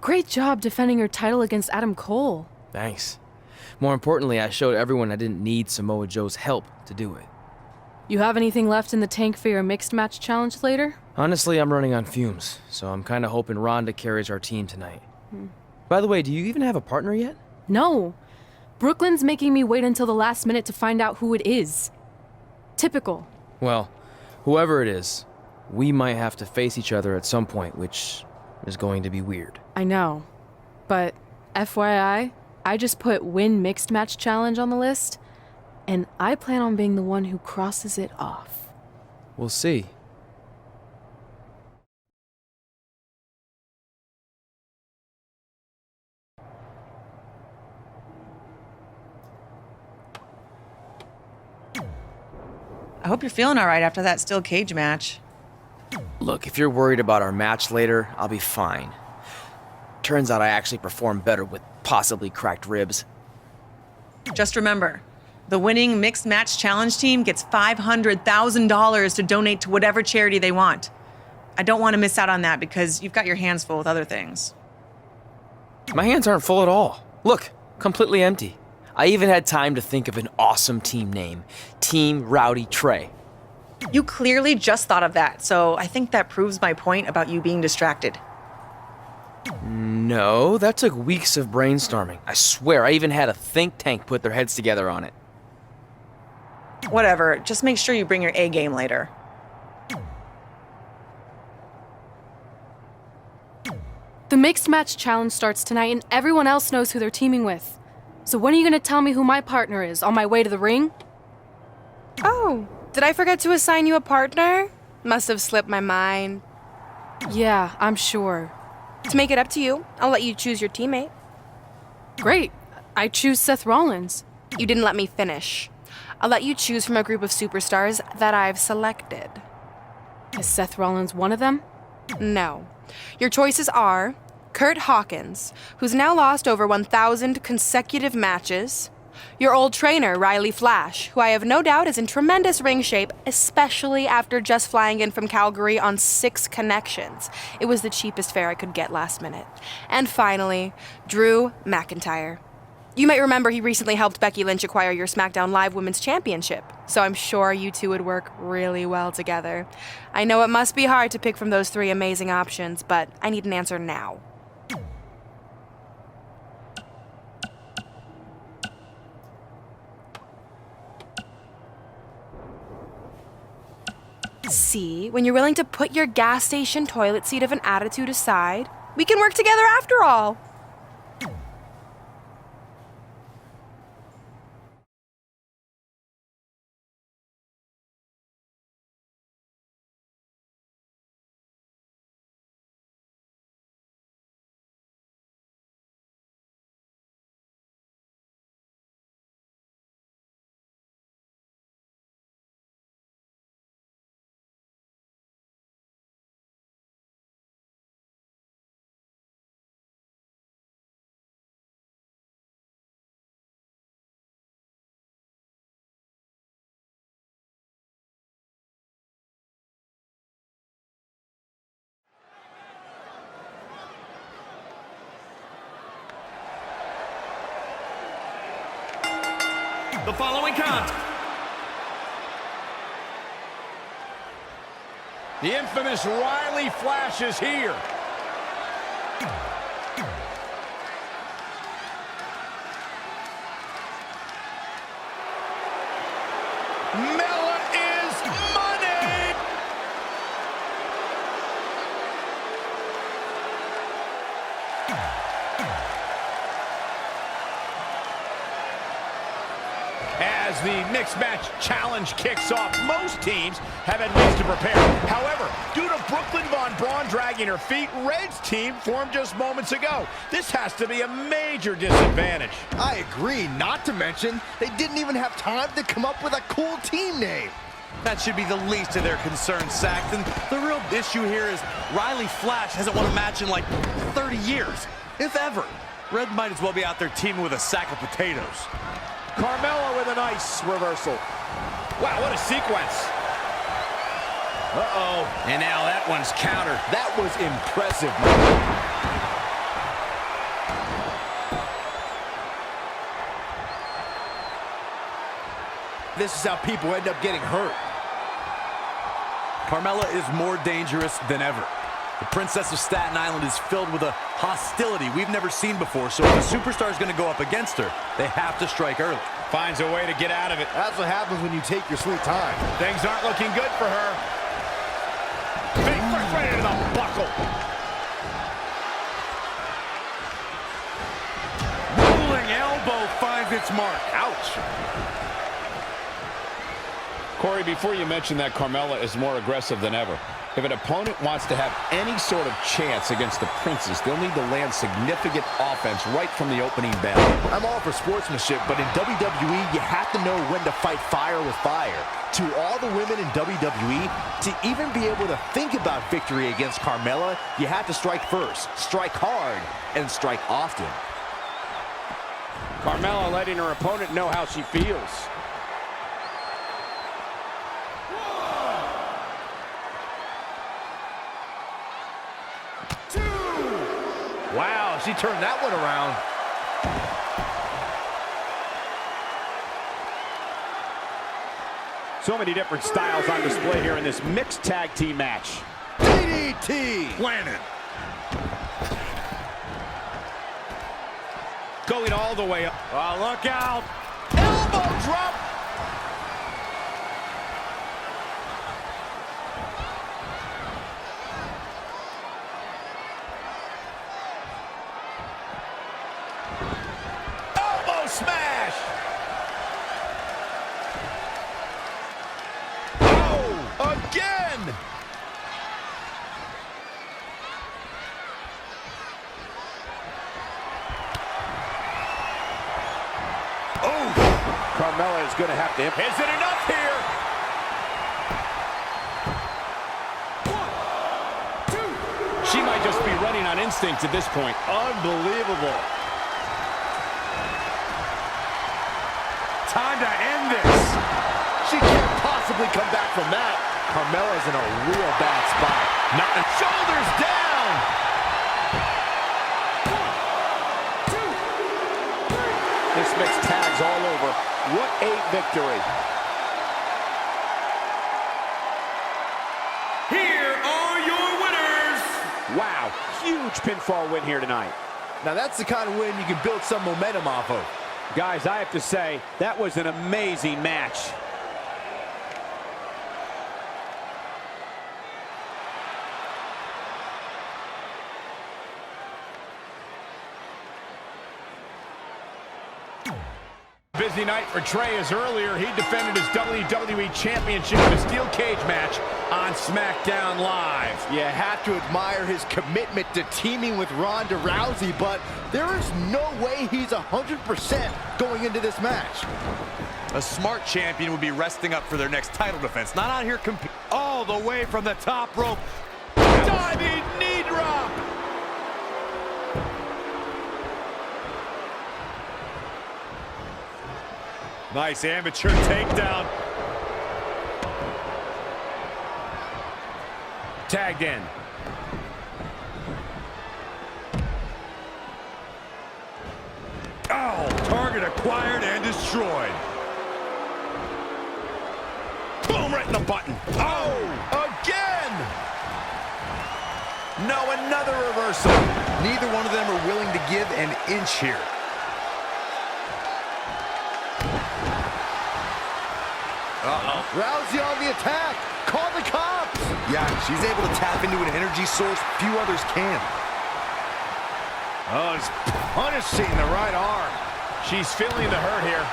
Great job defending your title against Adam Cole. Thanks. More importantly, I showed everyone I didn't need Samoa Joe's help to do it. You have anything left in the tank for your mixed match challenge later? Honestly, I'm running on fumes, so I'm kinda hoping Rhonda carries our team tonight. By the way, do you even have a partner yet? No. Brooklyn's making me wait until the last minute to find out who it is. Typical. Well, whoever it is, we might have to face each other at some point, which is going to be weird. I know. But FYI, I just put win mixed match challenge on the list, and I plan on being the one who crosses it off. We'll see. I hope you're feeling all right after that steel cage match. Look, if you're worried about our match later, I'll be fine. Turns out I actually performed better with possibly cracked ribs. Just remember, the winning mixed match challenge team gets $500,000 to donate to whatever charity they want. I don't want to miss out on that because you've got your hands full with other things. My hands aren't full at all. Look, completely empty. I even had time to think of an awesome team name. Team Rowdy Trey. You clearly just thought of that, so I think that proves my point about you being distracted. No, that took weeks of brainstorming. I swear, I even had a think tank put their heads together on it. Whatever, just make sure you bring your A game later. The mixed match challenge starts tonight, and everyone else knows who they're teaming with. So when are you gonna tell me who my partner is on my way to the ring? Oh, did I forget to assign you a partner? Must have slipped my mind. Yeah, I'm sure. To make it up to you, I'll let you choose your teammate. Great. I choose Seth Rollins. You didn't let me finish. I'll let you choose from a group of superstars that I've selected. Is Seth Rollins one of them? No. Your choices are Kurt Hawkins, who's now lost over 1,000 consecutive matches. Your old trainer, Riley Flash, who I have no doubt is in tremendous ring shape, especially after just flying in from Calgary on 6 connections. It was the cheapest fare I could get last minute. And finally, Drew McIntyre. You might remember he recently helped Becky Lynch acquire your SmackDown Live Women's Championship, so I'm sure you two would work really well together. I know it must be hard to pick from those 3 amazing options, but I need an answer now. See, when you're willing to put your gas station toilet seat of an attitude aside, we can work together after all. The following contest. The infamous Riley Flash is here. Mella is money. As the mixed match challenge kicks off, most teams have had weeks to prepare. However, due to Brooklyn Von Braun dragging her feet, Red's team formed just moments ago. This has to be a major disadvantage. I agree, not to mention, they didn't even have time to come up with a cool team name. That should be the least of their concerns, Saxton. The real issue here is Riley Flash hasn't won a match in like 30 years, if ever. Red might as well be out there teaming with a sack of potatoes. Carmella with a nice reversal. Wow, what a sequence. Uh-oh. And now that one's countered. That was impressive. this is how people end up getting hurt. Carmella is more dangerous than ever. The Princess of Staten Island is filled with a hostility we've never seen before, so if a superstar is going to go up against her, they have to strike early. Finds a way to get out of it. That's what happens when you take your sweet time. Things aren't looking good for her. Big foot right into the buckle. Rolling elbow finds its mark. Ouch. Corey, before you mention that Carmella is more aggressive than ever, if an opponent wants to have any sort of chance against the Princess, they'll need to land significant offense right from the opening bell. I'm all for sportsmanship, but in WWE, you have to know when to fight fire with fire. To all the women in WWE, to even be able to think about victory against Carmella, you have to strike first, strike hard, and strike often. Carmella letting her opponent know how she feels. Wow, she turned that one around. So many different styles on display here in this mixed tag team match. DDT! Planted. Going all the way up. Oh, look out. Elbow drop! Elbow smash! Again! Oh! Carmella is going to have to... Is it enough here? 1, 2... She might just be running on instinct at this point. Unbelievable. Time to end this. She can't possibly come back from that. Carmella's in a real bad spot. Not the shoulders down. 1, 2, 3. This makes tags all over. What a victory. Here are your winners. Wow, huge pinfall win here tonight. Now that's the kind of win you can build some momentum off of. Guys, I have to say, that was an amazing match. Busy night for Trey, as earlier he defended his WWE Championship in a steel cage match on SmackDown Live. You have to admire his commitment to teaming with Ronda Rousey, but there is no way he's 100% going into this match. A smart champion would be resting up for their next title defense, not out here competing all the way from the top rope. Diving knee drop. Nice amateur takedown. Tagged in. Oh, target acquired and destroyed. Boom, right in the button. Oh, again. No, another reversal. Neither one of them are willing to give an inch here. Uh-oh. Rousey on the attack. Call the cops. Yeah, she's able to tap into an energy source few others can. Oh, he's punishing the right arm. She's feeling the hurt here.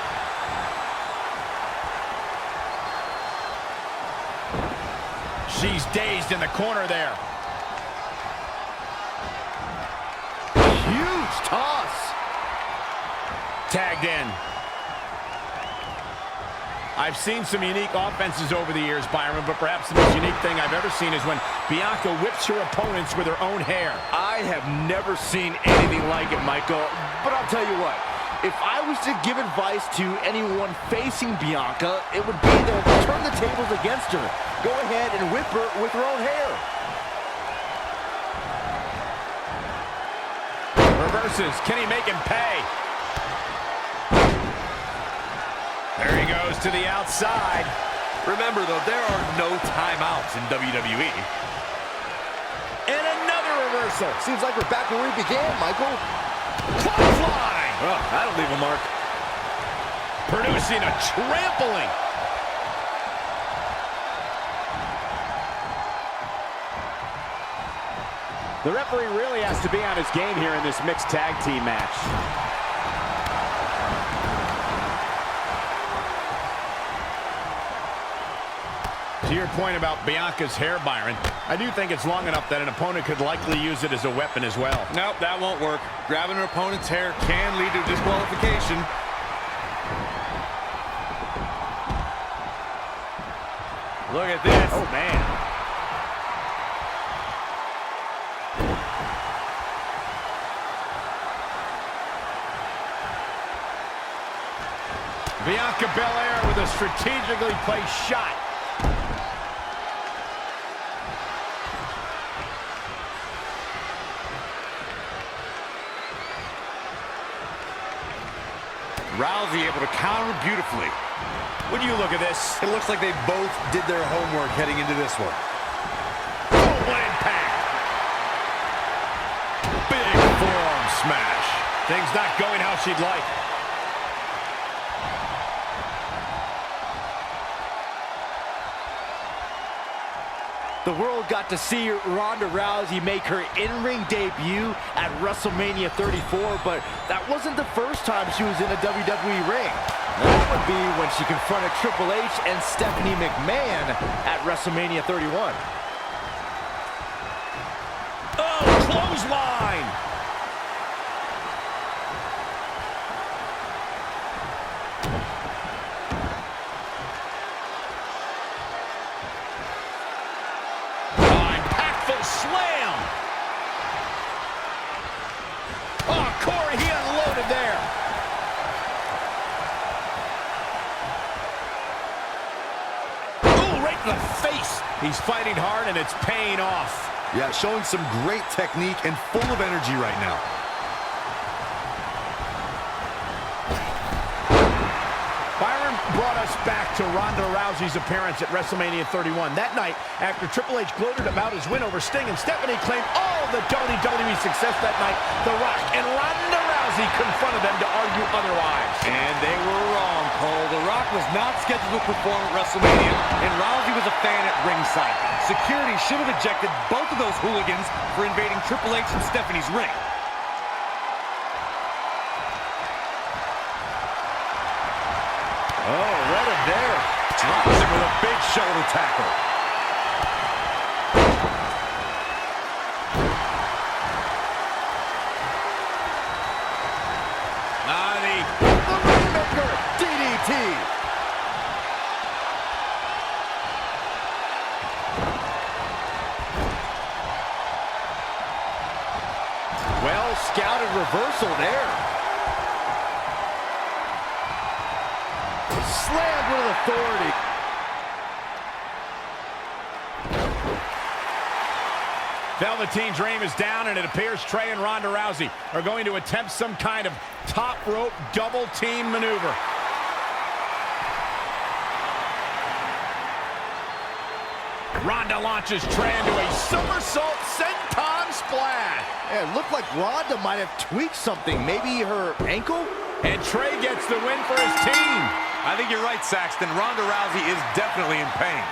She's dazed in the corner there. Huge toss. Tagged in. I've seen some unique offenses over the years, Byron, but perhaps the most unique thing I've ever seen is when Bianca whips her opponents with her own hair. I have never seen anything like it, Michael. But I'll tell you what, if I was to give advice to anyone facing Bianca, it would be to turn the tables against her. Go ahead and whip her with her own hair. Reverses. Can he make him pay? There he goes to the outside. Remember, though, there are no timeouts in WWE. And another reversal. Seems like we're back where we began, Michael. Clothesline. Oh, that'll leave a mark. Producing a trampling. The referee really has to be on his game here in this mixed tag team match. To your point about Bianca's hair, Byron, I do think it's long enough that an opponent could likely use it as a weapon as well. Nope, that won't work. Grabbing an opponent's hair can lead to disqualification. Look at this. Oh, man. Bianca Belair with a strategically placed shot. Rousey able to counter beautifully. When you look at this, It looks like they both did their homework heading into this one. full impact. Big forearm smash. Things not going how she'd like. The world got to see Ronda Rousey make her in-ring debut at WrestleMania 34, but that wasn't the first time she was in a WWE ring. That would be when she confronted Triple H and Stephanie McMahon at WrestleMania 31. Oh, clothesline. Slam! Oh, Corey, he unloaded there. Ooh, right to the face. He's fighting hard, and it's paying off. Yeah, showing some great technique and full of energy right now. Byron brought us back to Ronda Rousey's appearance at WrestleMania 31. That night, after Triple H gloated about his win over Sting and Stephanie claimed all the WWE success that night, The Rock and Ronda Rousey confronted them to argue otherwise. And they were wrong, Cole. The Rock was not scheduled to perform at WrestleMania, and Rousey was a fan at ringside. Security should have ejected both of those hooligans for invading Triple H and Stephanie's ring. Oh, read it there. Drops him with a big shoulder tackle. Nani. The Rainmaker, DDT. Well scouted reversal there. Slammed with authority. Velveteen Dream is down, and it appears Trey and Ronda Rousey are going to attempt some kind of top rope double team maneuver. Ronda launches Trey into a somersault senton splash. Yeah, it looked like Ronda might have tweaked something. Maybe her ankle? And Trey gets the win for his team. I think you're right, Saxton. Ronda Rousey is definitely in pain.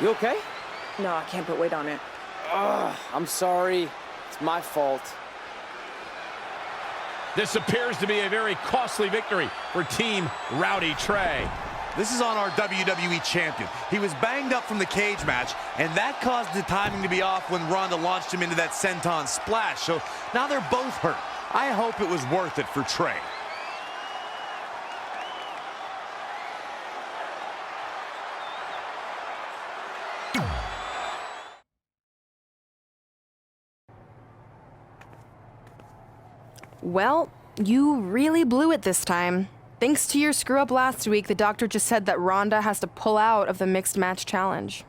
You okay? No, I can't put weight on it. I'm sorry. It's my fault. This appears to be a very costly victory for Team Rowdy Trey. This is on our WWE champion. He was banged up from the cage match, and that caused the timing to be off when Ronda launched him into that senton splash. So now they're both hurt. I hope it was worth it for Trey. Well, you really blew it this time. Thanks to your screw-up last week, the doctor just said that Ronda has to pull out of the mixed match challenge.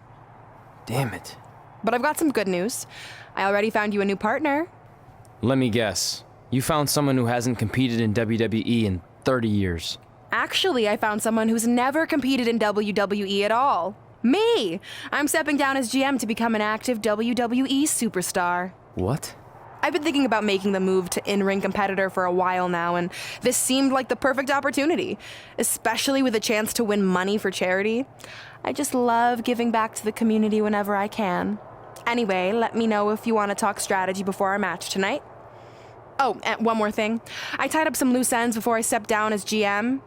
Damn it. But I've got some good news. I already found you a new partner. Let me guess. You found someone who hasn't competed in WWE in 30 years. Actually, I found someone who's never competed in WWE at all. Me! I'm stepping down as GM to become an active WWE superstar. What? I've been thinking about making the move to in-ring competitor for a while now, and this seemed like the perfect opportunity, especially with a chance to win money for charity. I just love giving back to the community whenever I can. Anyway, let me know if you want to talk strategy before our match tonight. Oh, and one more thing. I tied up some loose ends before I stepped down as GM.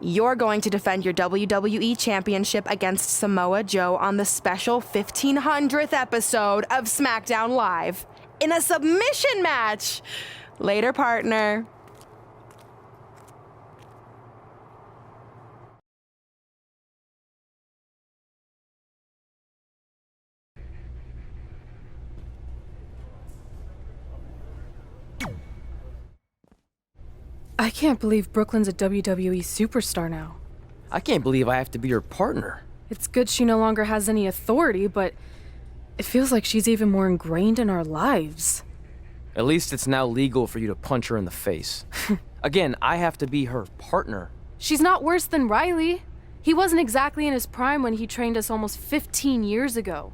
You're going to defend your WWE Championship against Samoa Joe on the special 1500th episode of SmackDown Live in a submission match. Later, partner. I can't believe Brooklyn's a WWE superstar now. I can't believe I have to be her partner. It's good she no longer has any authority, but it feels like she's even more ingrained in our lives. At least it's now legal for you to punch her in the face. Again, I have to be her partner. She's not worse than Riley. He wasn't exactly in his prime when he trained us almost 15 years ago.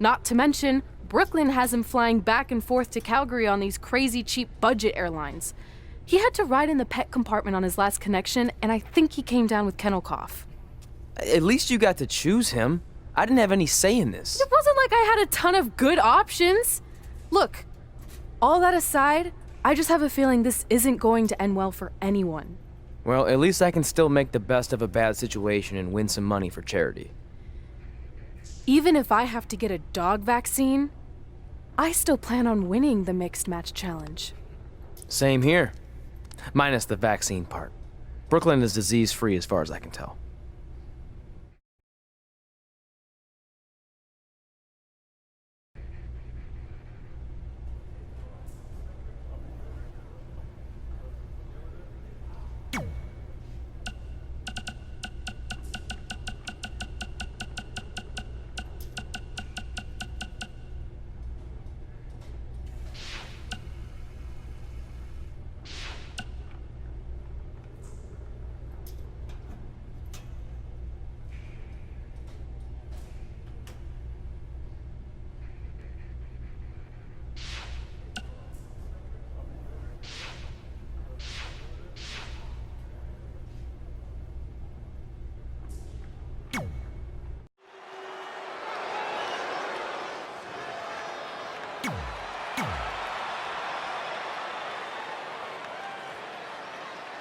Not to mention, Brooklyn has him flying back and forth to Calgary on these crazy cheap budget airlines. He had to ride in the pet compartment on his last connection, and I think he came down with kennel cough. At least you got to choose him. I didn't have any say in this. It wasn't like I had a ton of good options. Look, all that aside, I just have a feeling this isn't going to end well for anyone. Well, at least I can still make the best of a bad situation and win some money for charity. Even if I have to get a dog vaccine, I still plan on winning the mixed match challenge. Same here. Minus the vaccine part. Brooklyn is disease-free as far as I can tell.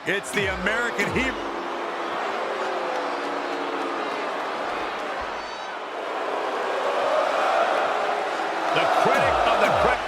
It's the American hero. The critic of the critic.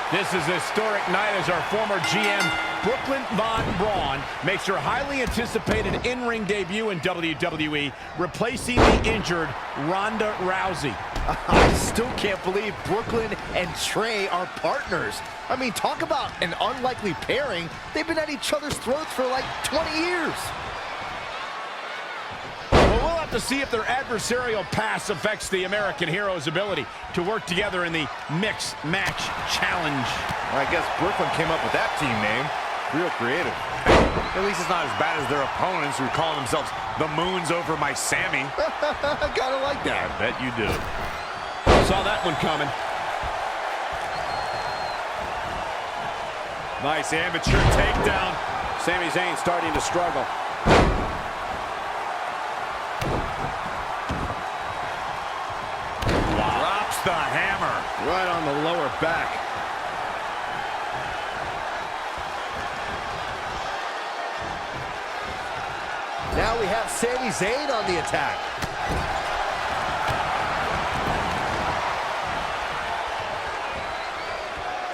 This is a historic night as our former GM, Brooklyn Von Braun, makes her highly anticipated in-ring debut in WWE, replacing the injured Ronda Rousey. I still can't believe Brooklyn and Trey are partners. I mean, talk about an unlikely pairing. They've been at each other's throats for like 20 years. Well, we'll have to see if their adversarial past affects the American hero's ability to work together in the Mixed Match Challenge. Well, I guess Brooklyn came up with that team name. Real creative. At least it's not as bad as their opponents who call themselves the Moons over my Sammy. Kinda like that. I bet you do. Saw that one coming. Nice amateur takedown. Sami Zayn starting to struggle. Drops the hammer. Right on the lower back. Now we have Sami Zayn on the attack.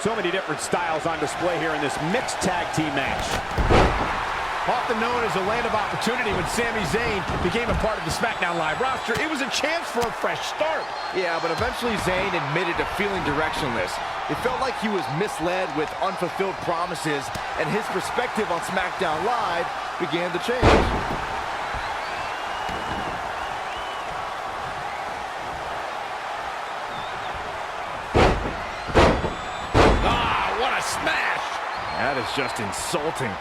So many different styles on display here in this mixed tag team match. Often known as a land of opportunity, when Sami Zayn became a part of the SmackDown Live roster, it was a chance for a fresh start. Yeah, but eventually Zayn admitted to feeling directionless. It felt like he was misled with unfulfilled promises, and his perspective on SmackDown Live began to change. Ah, what a smash! That is just insulting.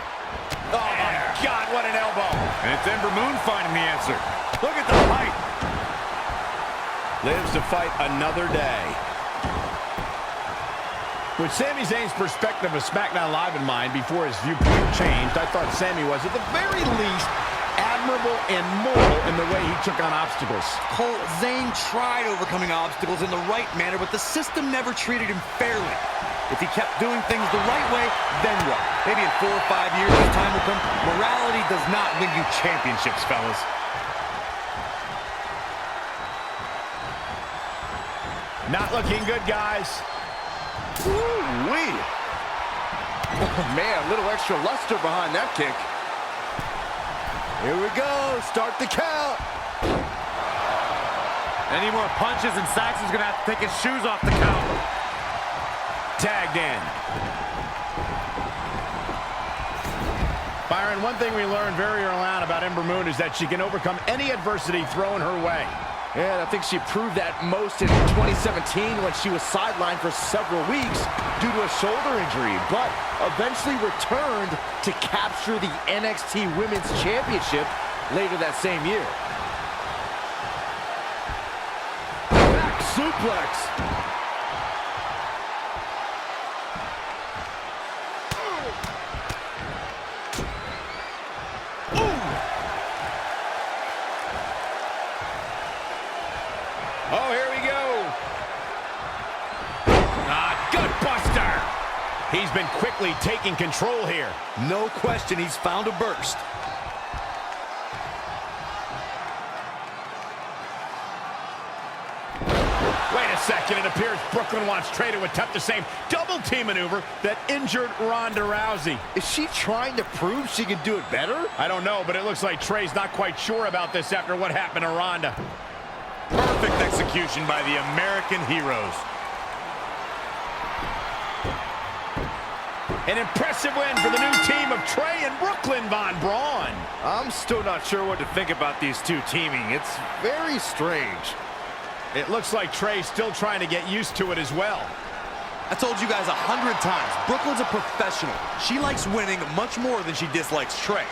Oh, my God, what an elbow. And it's Ember Moon finding the answer. Look at the height. Lives to fight another day. With Sami Zayn's perspective of SmackDown Live in mind before his viewpoint changed, I thought Sami was, at the very least, admirable and moral in the way he took on obstacles. Cole, Zayn tried overcoming obstacles in the right manner, but the system never treated him fairly. If he kept doing things the right way, then what? Maybe in 4 or 5 years, the time will come. Morality does not win you championships, fellas. Not looking good, guys. Ooh-wee. Oh, man, a little extra luster behind that kick. Here we go. Start the count. Any more punches, and Saxon's going to have to take his shoes off the count. Tagged in. Byron, one thing we learned very early on about Ember Moon is that she can overcome any adversity thrown her way. And I think she proved that most in 2017 when she was sidelined for several weeks due to a shoulder injury, but eventually returned to capture the NXT Women's Championship later that same year. Back suplex. Oh, here we go. Gut buster. He's been quickly taking control here. No question, he's found a burst. Wait a second. It appears Brooklyn wants Trey to attempt the same double team maneuver that injured Ronda Rousey. Is she trying to prove she can do it better? I don't know, but it looks like Trey's not quite sure about this after what happened to Ronda. Perfect execution by the American heroes. An impressive win for the new team of Trey and Brooklyn Von Braun. I'm still not sure what to think about these two teaming. It's very strange. It looks like Trey's still trying to get used to it as well. I told you guys 100 times, Brooklyn's a professional. She likes winning much more than she dislikes Trey.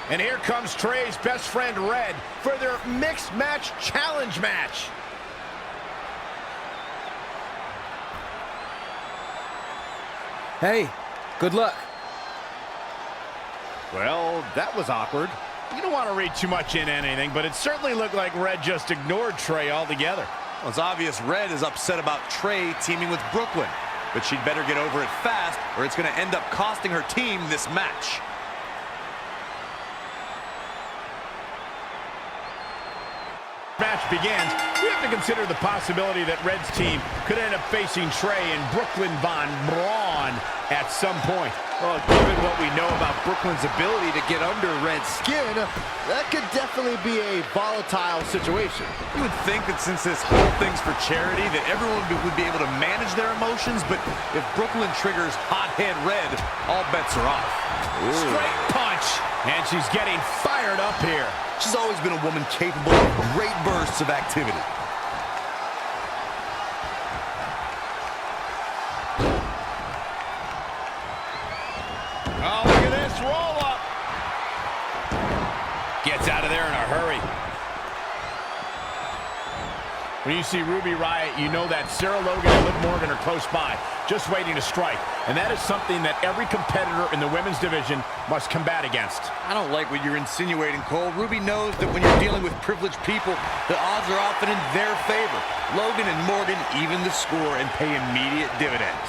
And here comes Trey's best friend, Red, for their mixed match challenge match. Hey, good luck. Well, that was awkward. You don't want to read too much into anything, but it certainly looked like Red just ignored Trey altogether. Well, it's obvious Red is upset about Trey teaming with Brooklyn, but she'd better get over it fast, or it's going to end up costing her team this match. Match begins, we have to consider the possibility that Red's team could end up facing Trey and Brooklyn Von Braun at some point. Well, given what we know about Brooklyn's ability to get under Red's skin, that could definitely be a volatile situation. You would think that since this whole thing's for charity, that everyone would be able to manage their emotions, but if Brooklyn triggers hothead Red, all bets are off. Ooh. Straight punch, and she's getting fired up here. She's always been a woman capable of great bursts of activity. Oh, look at this roll up. Gets out of there in a hurry. When you see Ruby Riott, you know that Sarah Logan and Liv Morgan are close by, just waiting to strike. And that is something that every competitor in the women's division must combat against. I don't like what you're insinuating, Cole. Ruby knows that when you're dealing with privileged people, the odds are often in their favor. Logan and Morgan even the score and pay immediate dividends.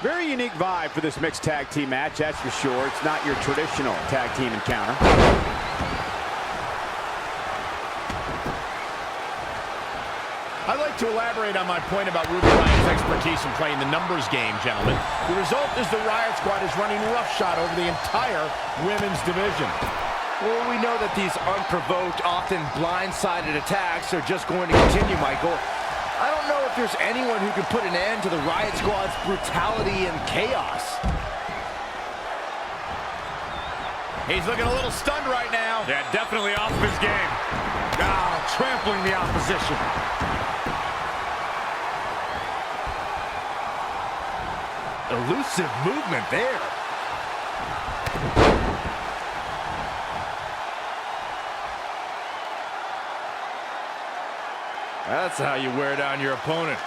Very unique vibe for this mixed tag team match, that's for sure. It's not your traditional tag team encounter. I'd like To elaborate on my point about Ruby Riot's expertise in playing the numbers game, gentlemen, the result is the Riot Squad is running roughshod over the entire women's division. Well, we know that these unprovoked, often blindsided attacks are just going to continue, Michael. I don't know if there's anyone who can put an end to the Riot Squad's brutality and chaos. He's looking a little stunned right now. Yeah, definitely off of his game. Now, trampling the opposition. Elusive movement there. That's how you wear down your opponent.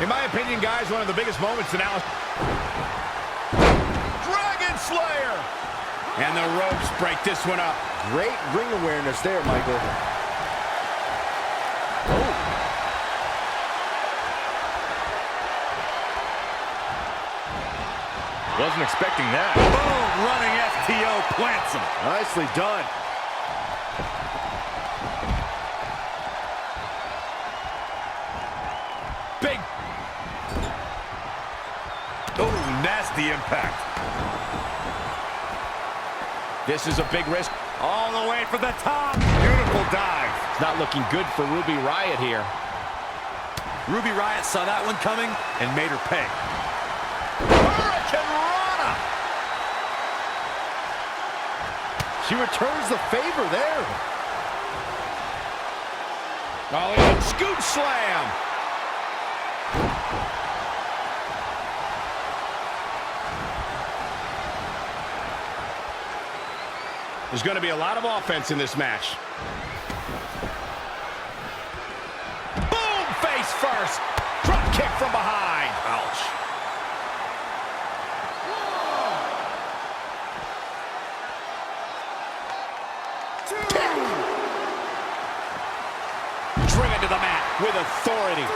In my opinion, guys, one of the biggest moments in Alice. Dragon Slayer! And the ropes break this one up. Great ring awareness there, Michael. Oh. Wasn't expecting that. Boom! Running FTO plants him. Nicely done. Big. Oh, nasty impact. This is a big risk. All the way for the top. Beautiful dive. It's not looking good for Ruby Riot here. Ruby Riot saw that one coming and made her pay. Hurricane Rana! She returns the favor there. Oh, and scoop slam! There's going to be a lot of offense in this match. Boom! Face first! Drop kick from behind! Ouch. Driven to the mat with authority.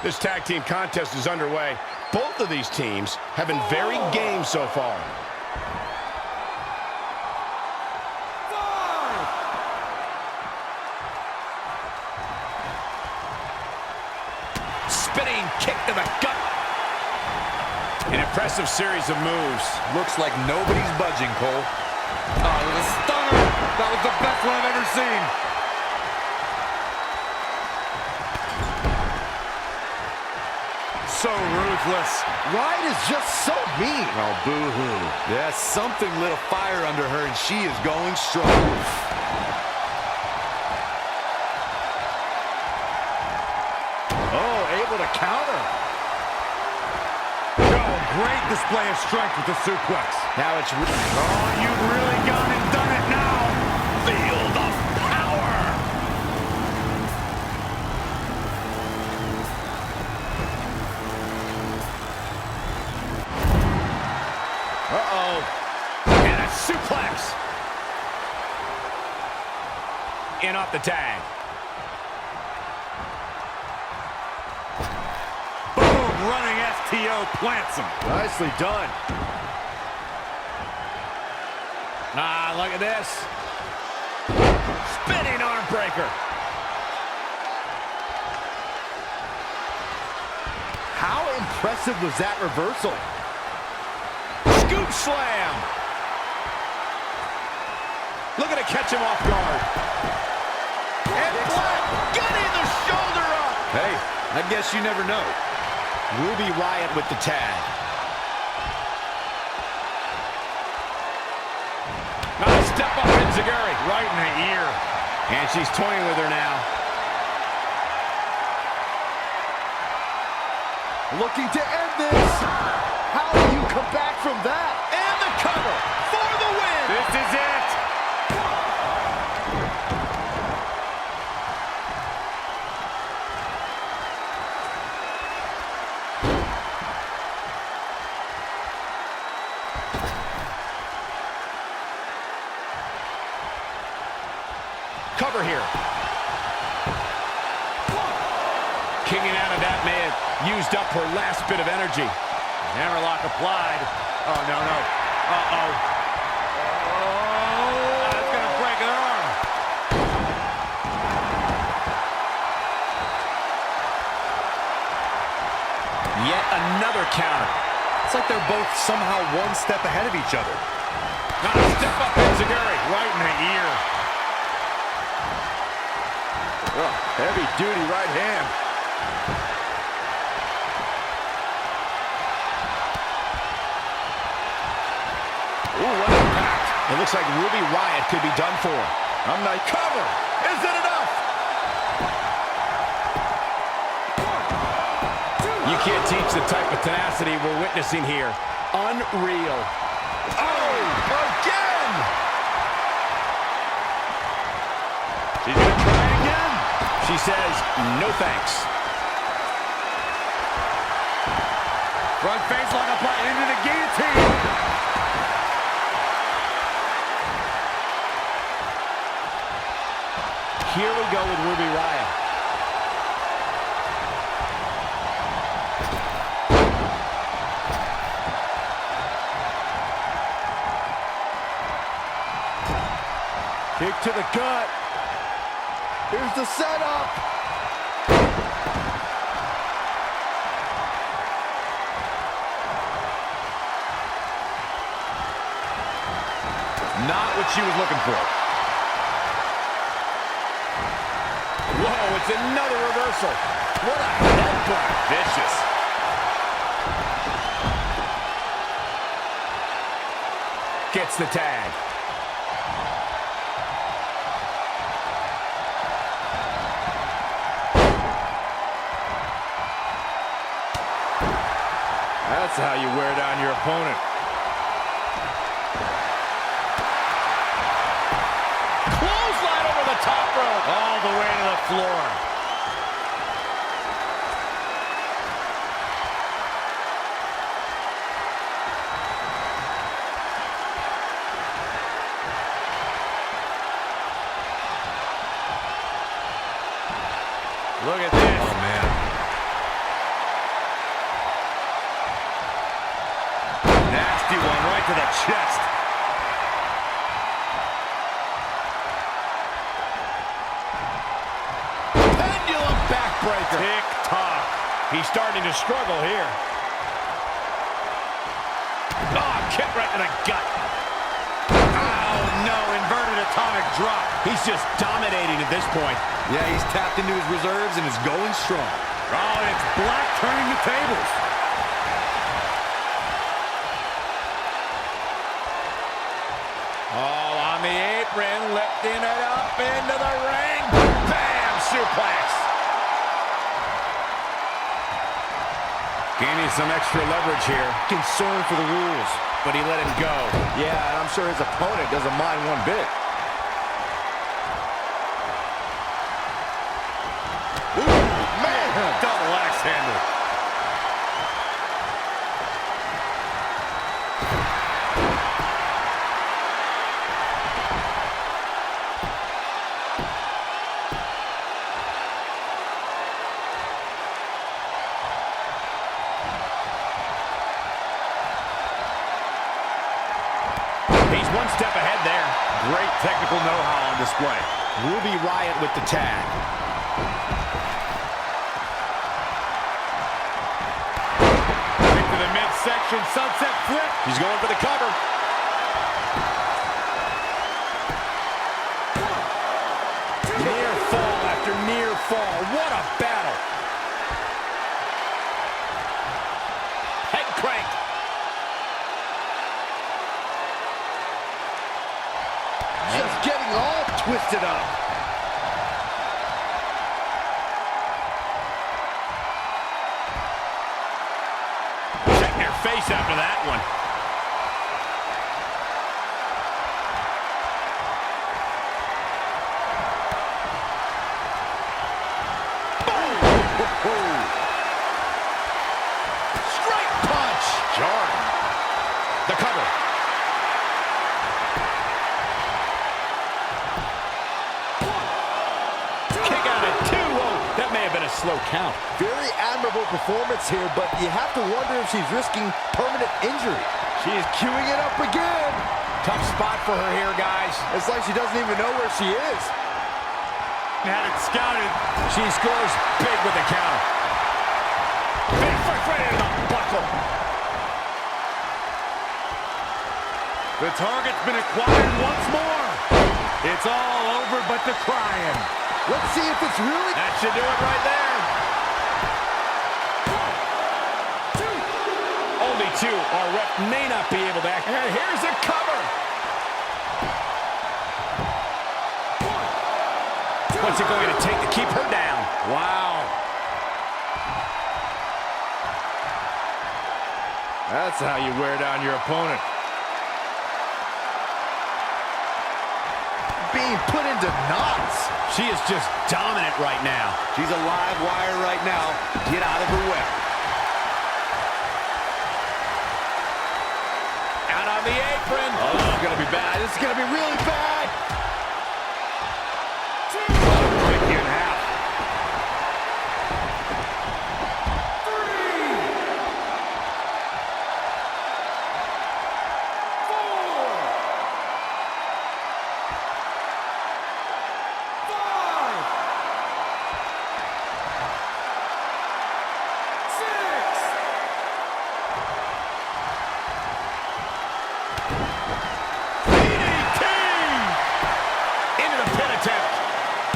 This tag team contest is underway. Both of these teams have been very game so far. Spinning kick to the gut. An impressive series of moves. Looks like nobody's budging, Cole. Oh, with a stunner. That was the best one I've ever seen. So ruthless. Riot is just so mean. Oh, boo-hoo. Yeah, something lit a fire under her, and she is going strong. Oh, able to counter. Oh, great display of strength with the suplex. Now it's... Oh, you've really gone and done it now. Feel the power! Uh-oh. And a suplex. In off the tag. Boom, running FTO plants him. Nicely done. Ah, look at this. Spinning arm breaker. How impressive was that reversal? Scoop slam. Looking to catch him off guard. And Black getting the shoulder up. Hey, I guess you never know. Ruby Riot with the tag. Nice step up in Zaguri. Right in the ear. And she's toying with her now. Looking to end this. How do you come back from that? And the cover for the win. This is it. Cover here. Kicking out used up her last bit of energy. Hammerlock applied. Oh, no, no. Uh-oh. Oh, that's going to break her arm. Yet another counter. It's like they're both somehow one step ahead of each other. Now step up Enziguri right in the ear. Oh, heavy-duty right hand. Ooh, what impact. It looks like Ruby Riott could be done for. I'm not cover. Is it enough? You can't teach the type of tenacity we're witnessing here. Unreal. Oh, again! She's going to try again. She says, no thanks. Front face lock applied into the guillotine. Here we go with Ruby Riott. Kick to the gut. Here's the setup. Not what she was looking for. Whoa, it's another reversal. What a headbutt. Vicious. Gets the tag. That's how you wear down your opponent. Clothesline over the top rope. All the way to the floor. Look at this. Oh, man. Nasty one right to the chest. Pendulum backbreaker. Tick-tock. He's starting to struggle here. Oh, kick right to the gut. Oh, no. Inverted atomic drop. He's just dominating at this point. Yeah, he's tapped into his reserves and is going strong. Oh, and it's Black turning the tables. All on the apron, lifting it up into the ring. Bam! Suplex. Gaining some extra leverage here. Concern for the rules. But he let him go. Yeah, and I'm sure his opponent doesn't mind one bit. Ooh, man. Double axe handle. He's one step ahead there. Great technical know-how on display. Ruby Riott with the tag. Into the midsection, sunset flip. He's going for the cover. Near fall after near fall. What a battle. Head crank. Just getting all twisted up. Check their face after that one. Straight punch. Jarring. The cover. slow count. Very admirable performance here, but you have to wonder if she's risking permanent injury. She is queuing it up again. Tough spot for her here, guys. It's like she doesn't even know where she is. Had it scouted. She scores big with the counter. Big foot right into the buckle. The target's been acquired once more. It's all over but the crying. Let's see if it's really... That should do it right there. 1, 2. Only 2. Our ref may not be able to act. And here's a cover. 1. What's it going to take to keep her down? Wow. That's how you wear down your opponent. Being put into knots. She is just dominant right now. She's a live wire right now. Get out of her way. Out on the apron. Oh, this is going to be bad. This is going to be really bad. Break you in half.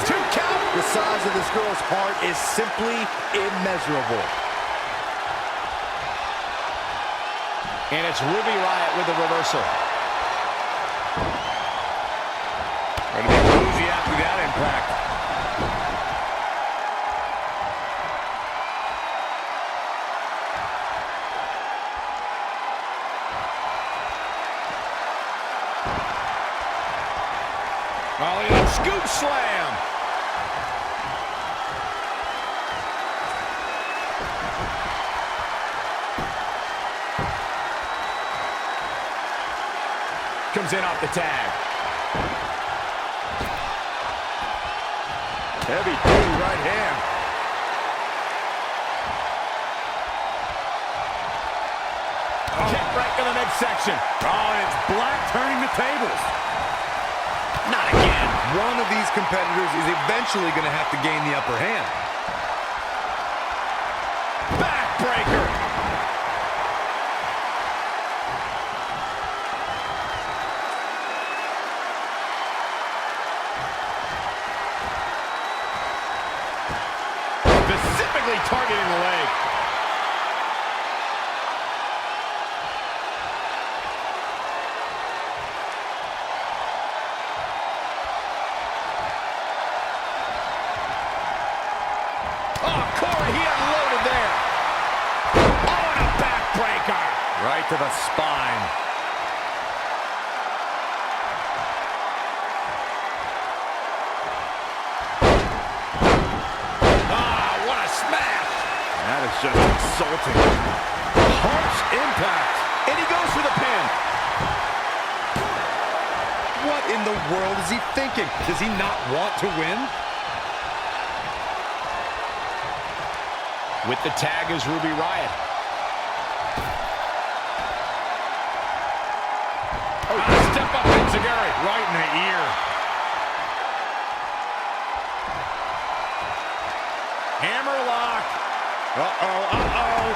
2 count. The size of this girl's heart is simply immeasurable. And it's Ruby Riott with the reversal. Going to be woozy after that impact. Molly, scoop slam. Comes in off the tag. Heavy duty right hand. Kick right to the midsection. Oh, and it's Black turning the tables. Not again. One of these competitors is eventually going to have to gain the upper hand. Backbreaker. Specifically targeting the leg. Right to the spine. Ah, what a smash! That is just insulting. Harsh impact. And he goes for the pin. What in the world is he thinking? Does he not want to win? With the tag is Ruby Riott. Step up Enziguri. Right in the ear. Hammerlock. Uh-oh, uh-oh.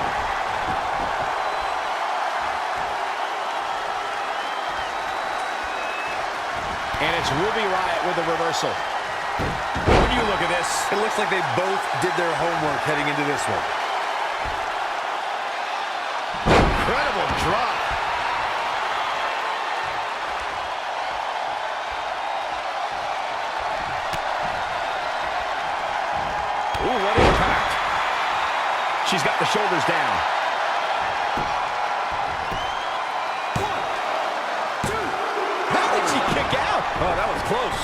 And it's Ruby Riott with the reversal. When you look at this, It looks like they both did their homework heading into this one. incredible drop. Ooh, what impact. She's got the shoulders down. 1, 2. How did she kick out? Oh, that was close.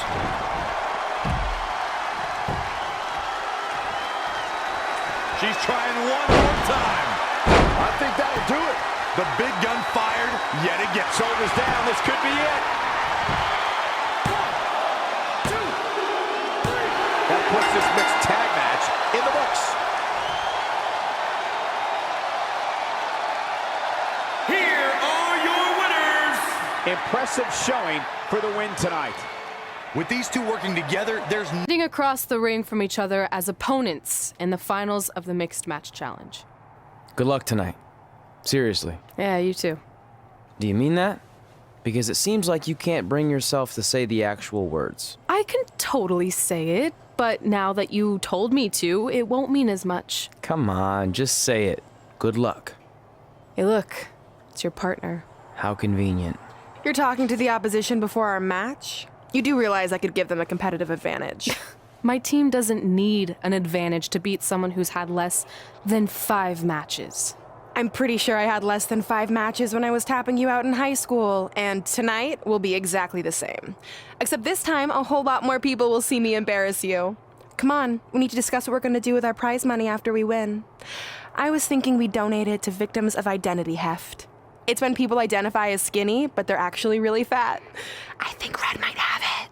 She's trying one more time. I think that'll do it. The big gun fired yet again. Shoulders down. This could be it. 1, 2, 3. That puts this mixed tag match in the books. impressive showing for the win tonight. With these two working together, there's Sitting across the ring from each other as opponents in the finals of the Mixed Match Challenge. Good luck tonight. Seriously. Yeah, you too. Do you mean that? Because it seems like you can't bring yourself to say the actual words. I can totally say it, but now that you told me to, it won't mean as much. Come on, just say it. Good luck. Hey, look, it's your partner. How convenient. You're talking to the opposition before our match? You do realize I could give them a competitive advantage. My team doesn't need an advantage to beat someone who's had less than 5 matches. I'm pretty sure I had less than 5 matches when I was tapping you out in high school, and tonight will be exactly the same. Except this time, a whole lot more people will see me embarrass you. Come on, we need to discuss what we're going to do with our prize money after we win. I was thinking we donate it to victims of identity heft. It's when people identify as skinny, but they're actually really fat. I think Red might have it.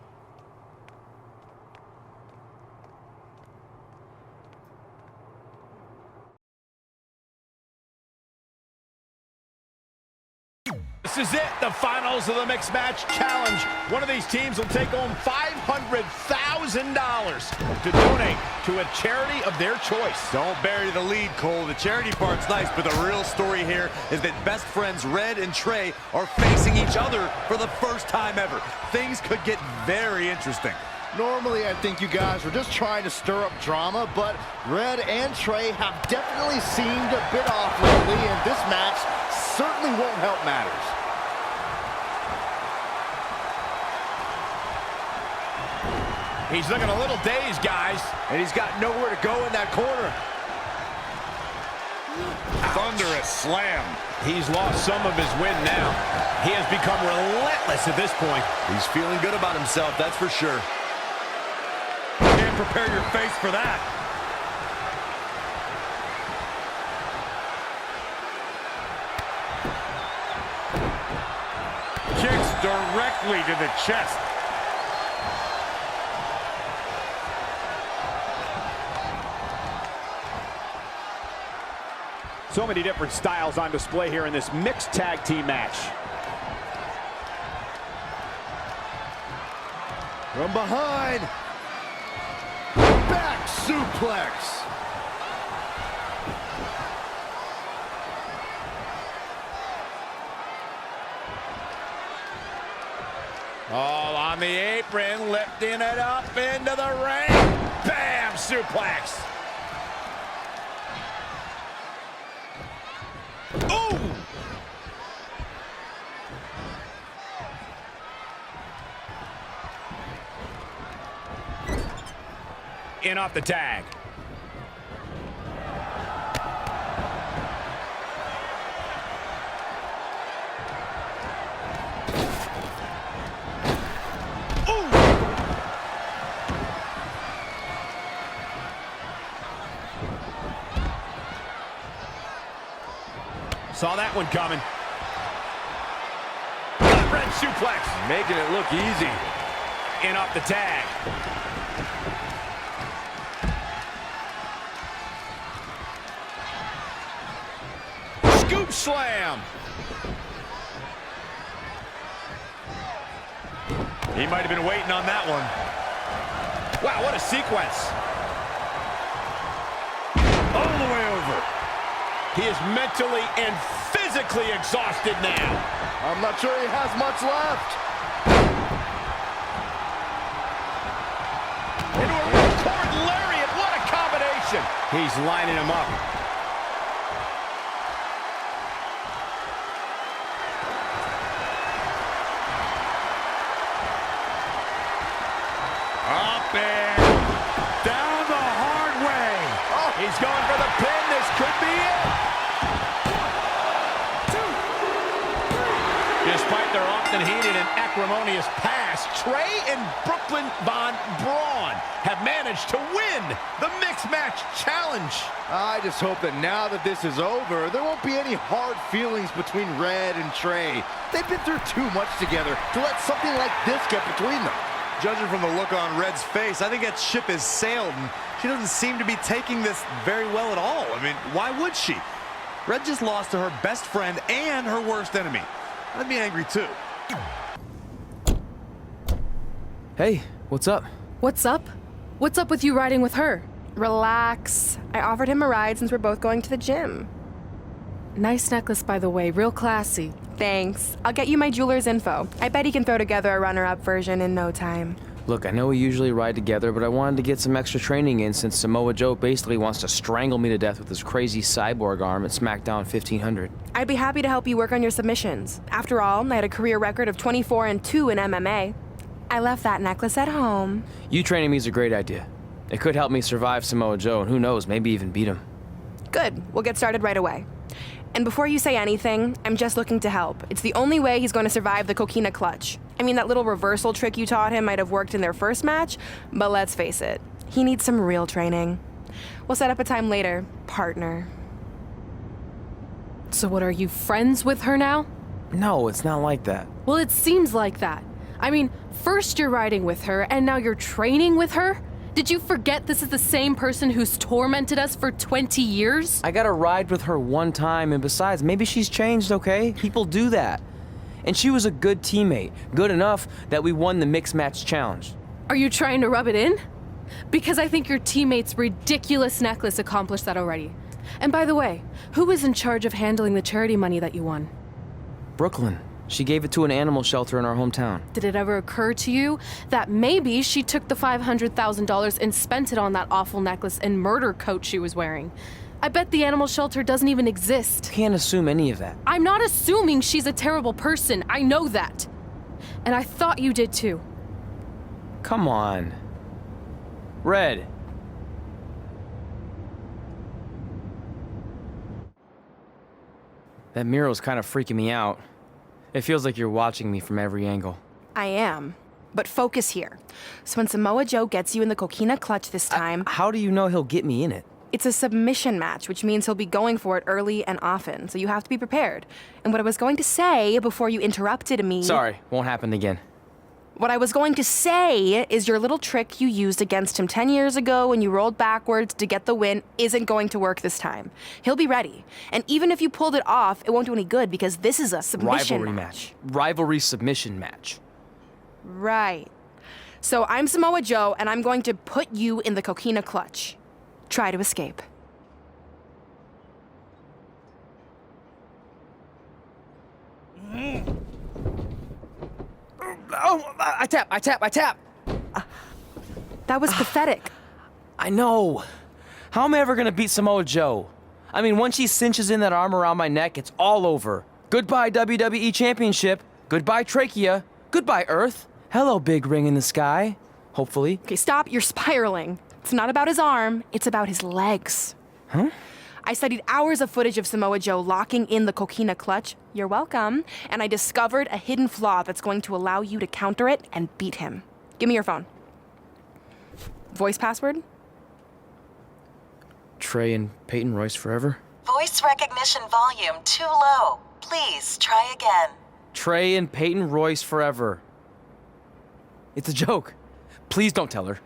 This is it, the finals of the Mixed Match Challenge. One of these teams will take home $500,000 to donate to a charity of their choice. Don't bury the lead, Cole. The charity part's nice, but the real story here is that best friends Red and Trey are facing each other for the first time ever. Things could get very interesting. Normally, I think you guys were just trying to stir up drama, but Red and Trey have definitely seemed a bit off lately, and this match certainly won't help matters. He's looking a little dazed, guys. And he's got nowhere to go in that corner. Thunderous slam. He's lost some of his wind now. He has become relentless at this point. He's feeling good about himself, that's for sure. Can't prepare your face for that. Kicks directly to the chest. So many different styles on display here in this mixed tag team match. From behind. Back suplex. All on the apron, lifting it up into the ring. Bam! Suplex. Ooh! In off the tag. Saw that one coming. Red suplex. Making it look easy. In off the tag. Scoop slam. He might have been waiting on that one. Wow, what a sequence. All the way over. He is mentally and physically exhausted now. I'm not sure he has much left. Into a ripcord lariat. What a combination. He's lining him up. Up and down the hard way. Oh, he's going for the pin. This could be it. Despite their often heated and acrimonious past, Trey and Brooklyn Von Braun have managed to win the Mixed Match Challenge. I just hope that now that this is over, there won't be any hard feelings between Red and Trey. They've been through too much together to let something like this get between them. Judging from the look on Red's face, I think that ship has sailed, and she doesn't seem to be taking this very well at all. I mean, why would she? Red just lost to her best friend and her worst enemy. I'd be angry too. Hey, what's up? What's up? What's up with you riding with her? Relax. I offered him a ride since we're both going to the gym. Nice necklace, by the way, real classy. Thanks. I'll get you my jeweler's info. I bet he can throw together a runner-up version in no time. Look, I know we usually ride together, but I wanted to get some extra training in since Samoa Joe basically wants to strangle me to death with his crazy cyborg arm at SmackDown 1500. I'd be happy to help you work on your submissions. After all, I had a career record of 24-2 in MMA. I left that necklace at home. You training me is a great idea. It could help me survive Samoa Joe, and who knows, maybe even beat him. Good. We'll get started right away. And before you say anything, I'm just looking to help. It's the only way he's going to survive the coquina clutch. I mean, that little reversal trick you taught him might have worked in their first match, but let's face it, he needs some real training. We'll set up a time later, partner. So what, are you friends with her now? No, it's not like that. Well, it seems like that. I mean, first you're riding with her, and now you're training with her? Did you forget this is the same person who's tormented us for 20 years? I got to ride with her one time, and besides, maybe she's changed, okay? People do that. And she was a good teammate, good enough that we won the mixed match challenge. Are you trying to rub it in? Because I think your teammate's ridiculous necklace accomplished that already. And by the way, who was in charge of handling the charity money that you won? Brooklyn. She gave it to an animal shelter in our hometown. Did it ever occur to you that maybe she took the $500,000 and spent it on that awful necklace and murder coat she was wearing? I bet the animal shelter doesn't even exist. Can't assume any of that. I'm not assuming she's a terrible person. I know that. And I thought you did too. Come on. Red. That mural's kind of freaking me out. It feels like you're watching me from every angle. I am. But focus here. So when Samoa Joe gets you in the coquina clutch this time... How do you know he'll get me in it? It's a submission match, which means he'll be going for it early and often, so you have to be prepared. And what I was going to say before you interrupted me... Sorry, won't happen again. What I was going to say is your little trick you used against him 10 years ago when you rolled backwards to get the win isn't going to work this time. He'll be ready. And even if you pulled it off, it won't do any good because this is a submission Rivalry match. Rivalry submission match. Right. So I'm Samoa Joe, and I'm going to put you in the coquina clutch. Try to escape. Oh, I tap. That was pathetic. I know. How am I ever gonna beat Samoa Joe? I mean, once she cinches in that arm around my neck, it's all over. Goodbye, WWE Championship. Goodbye, Trachea. Goodbye, Earth. Hello, big ring in the sky. Hopefully. Okay, stop. You're spiraling. It's not about his arm. It's about his legs. Huh? I studied hours of footage of Samoa Joe locking in the coquina clutch. You're welcome. And I discovered a hidden flaw that's going to allow you to counter it and beat him. Give me your phone. Voice password? Trey and Peyton Royce forever? Voice recognition volume too low. Please try again. Trey and Peyton Royce forever. It's a joke. Please don't tell her.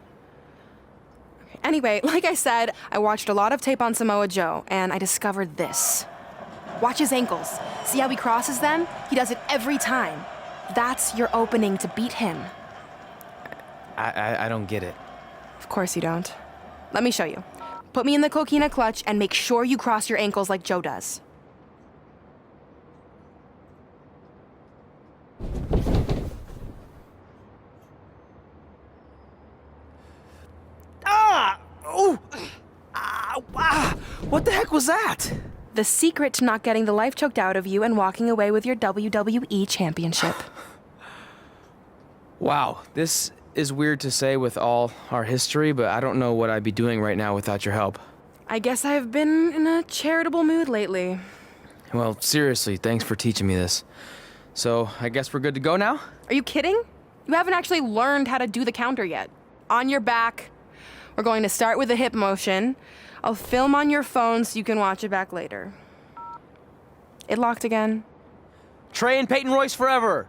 Anyway, like I said, I watched a lot of tape on Samoa Joe, and I discovered this. Watch his ankles. See how he crosses them? He does it every time. That's your opening to beat him. I don't get it. Of course you don't. Let me show you. Put me in the coquina clutch and make sure you cross your ankles like Joe does. What the heck was that? The secret to not getting the life choked out of you and walking away with your WWE championship. Wow, this is weird to say with all our history, but I don't know what I'd be doing right now without your help. I guess I've been in a charitable mood lately. Well, seriously, thanks for teaching me this. So, I guess we're good to go now? Are you kidding? You haven't actually learned how to do the counter yet. On your back. We're going to start with a hip motion. I'll film on your phone so you can watch it back later. It locked again. Trey and Peyton Royce forever!